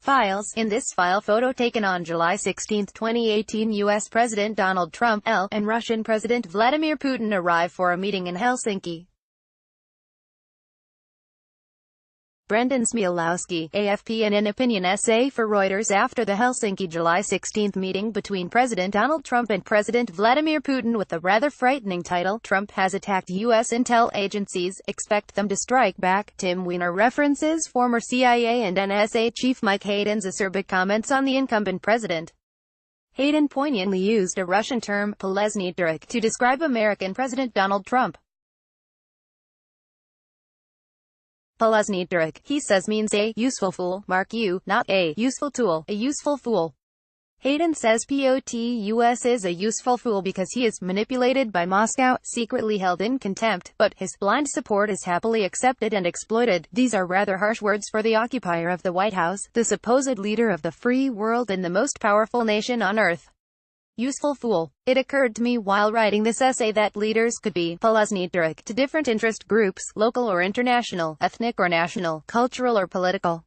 Files. In this file photo taken on July 16, 2018, U.S. President Donald Trump and Russian President Vladimir Putin arrive for a meeting in Helsinki. Brendan Smielowski, AFP. In an opinion essay for Reuters after the Helsinki July 16 meeting between President Donald Trump and President Vladimir Putin with the rather frightening title, "Trump has attacked U.S. intel agencies, expect them to strike back," Tim Weiner references former CIA and NSA Chief Mike Hayden's acerbic comments on the incumbent president. Hayden poignantly used a Russian term, Polezni, durak, to describe American President Donald Trump. Polezni durak, he says, means a useful fool, mark you, not a useful tool, a useful fool. Hayden says POTUS is a useful fool because he is manipulated by Moscow, secretly held in contempt, but his blind support is happily accepted and exploited. These are rather harsh words for the occupier of the White House, the supposed leader of the free world and the most powerful nation on earth. Useful fool. It occurred to me while writing this essay that leaders could be Polezni durak to different interest groups, local or international, ethnic or national, cultural or political.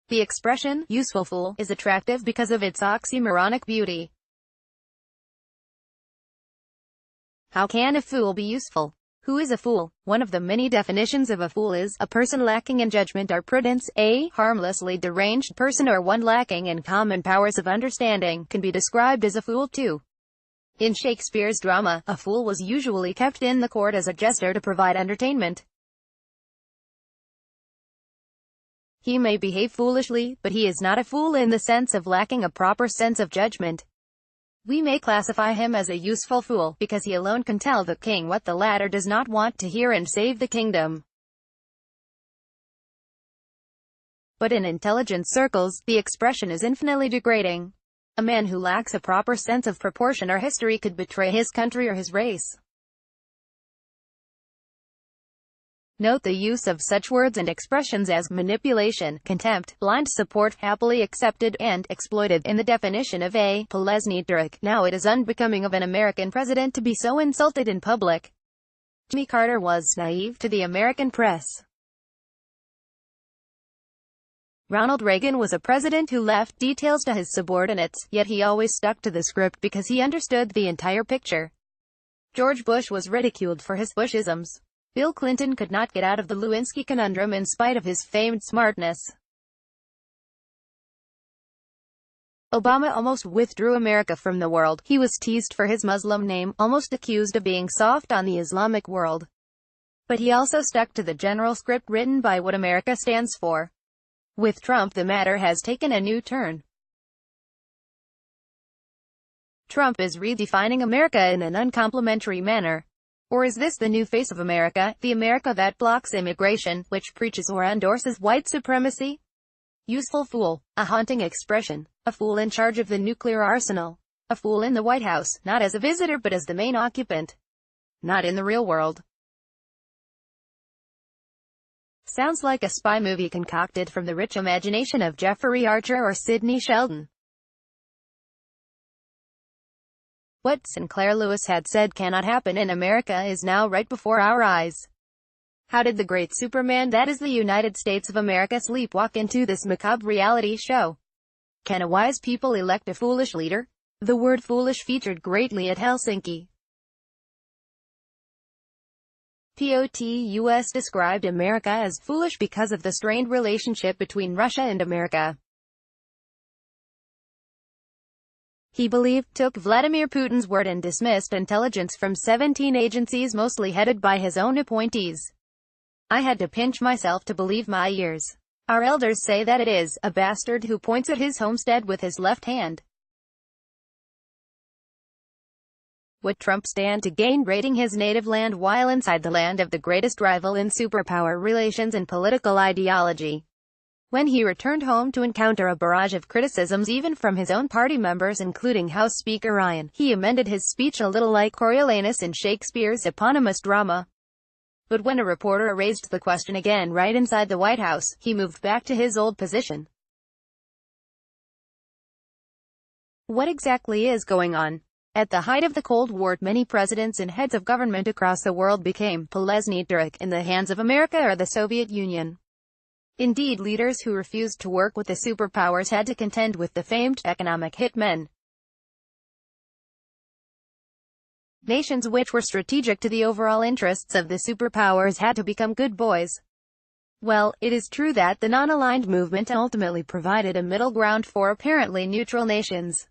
The expression, useful fool, is attractive because of its oxymoronic beauty. How can a fool be useful? Who is a fool? One of the many definitions of a fool is a person lacking in judgment or prudence. A harmlessly deranged person or one lacking in common powers of understanding can be described as a fool too. In Shakespeare's drama, a fool was usually kept in the court as a jester to provide entertainment. He may behave foolishly, but he is not a fool in the sense of lacking a proper sense of judgment. We may classify him as a useful fool, because he alone can tell the king what the latter does not want to hear and save the kingdom. But in intelligence circles, the expression is infinitely degrading. A man who lacks a proper sense of proportion or history could betray his country or his race. Note the use of such words and expressions as manipulation, contempt, blind support, happily accepted, and exploited in the definition of a Polezni durak. Now it is unbecoming of an American president to be so insulted in public. Jimmy Carter was naive to the American press. Ronald Reagan was a president who left details to his subordinates, yet he always stuck to the script because he understood the entire picture. George Bush was ridiculed for his Bushisms. Bill Clinton could not get out of the Lewinsky conundrum in spite of his famed smartness. Obama almost withdrew America from the world. He was teased for his Muslim name, almost accused of being soft on the Islamic world. But he also stuck to the general script written by what America stands for. With Trump, the matter has taken a new turn. Trump is redefining America in an uncomplimentary manner. Or is this the new face of America, the America that blocks immigration, which preaches or endorses white supremacy? Useful fool. A haunting expression. A fool in charge of the nuclear arsenal. A fool in the White House, not as a visitor but as the main occupant. Not in the real world. Sounds like a spy movie concocted from the rich imagination of Jeffrey Archer or Sidney Sheldon. What Sinclair Lewis had said cannot happen in America is now right before our eyes. How did the great Superman that is the United States of America sleepwalk into this macabre reality show? Can a wise people elect a foolish leader? The word foolish featured greatly at Helsinki. POTUS described America as foolish because of the strained relationship between Russia and America. He took Vladimir Putin's word and dismissed intelligence from 17 agencies mostly headed by his own appointees. I had to pinch myself to believe my ears. Our elders say that it is a bastard who points at his homestead with his left hand. Would Trump stand to gain raiding his native land while inside the land of the greatest rival in superpower relations and political ideology? When he returned home to encounter a barrage of criticisms even from his own party members including House Speaker Ryan, he amended his speech a little like Coriolanus in Shakespeare's eponymous drama. But when a reporter raised the question again right inside the White House, he moved back to his old position. What exactly is going on? At the height of the Cold War, many presidents and heads of government across the world became Polezni durak in the hands of America or the Soviet Union. Indeed, leaders who refused to work with the superpowers had to contend with the famed economic hitmen. Nations which were strategic to the overall interests of the superpowers had to become good boys. Well, it is true that the non-aligned movement ultimately provided a middle ground for apparently neutral nations.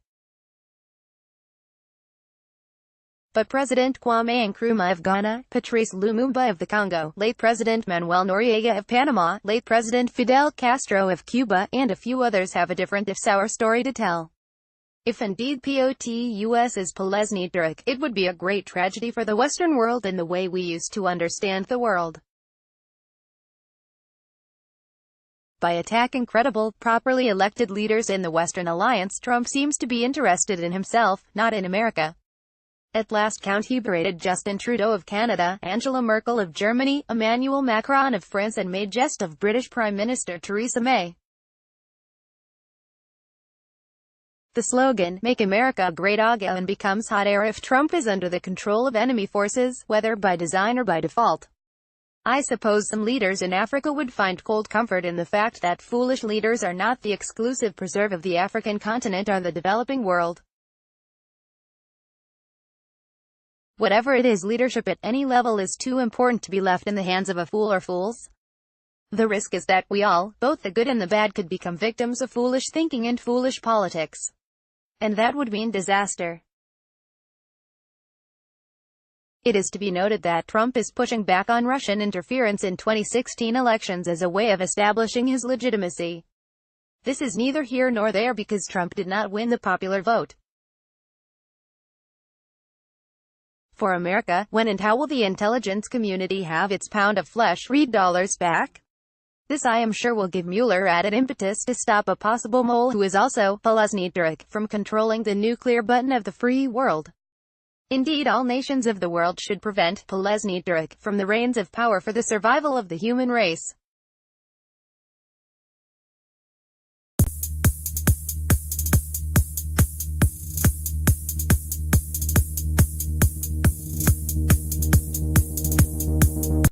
But President Kwame Nkrumah of Ghana, Patrice Lumumba of the Congo, late President Manuel Noriega of Panama, late President Fidel Castro of Cuba, and a few others have a different if sour story to tell. If indeed POTUS is Polezni durak, it would be a great tragedy for the Western world in the way we used to understand the world. By attacking credible, properly elected leaders in the Western alliance, Trump seems to be interested in himself, not in America. At last count he berated Justin Trudeau of Canada, Angela Merkel of Germany, Emmanuel Macron of France, and made jest of British Prime Minister Theresa May. The slogan, "Make America Great Again," becomes hot air if Trump is under the control of enemy forces, whether by design or by default. I suppose some leaders in Africa would find cold comfort in the fact that foolish leaders are not the exclusive preserve of the African continent or the developing world. Whatever it is, leadership at any level is too important to be left in the hands of a fool or fools. The risk is that we all, both the good and the bad, could become victims of foolish thinking and foolish politics. And that would mean disaster. It is to be noted that Trump is pushing back on Russian interference in 2016 elections as a way of establishing his legitimacy. This is neither here nor there because Trump did not win the popular vote. For America, when and how will the intelligence community have its pound of flesh, read dollars back? This I am sure will give Mueller added impetus to stop a possible mole who is also Polezni durak from controlling the nuclear button of the free world. Indeed, all nations of the world should prevent Polezni durak from the reins of power for the survival of the human race.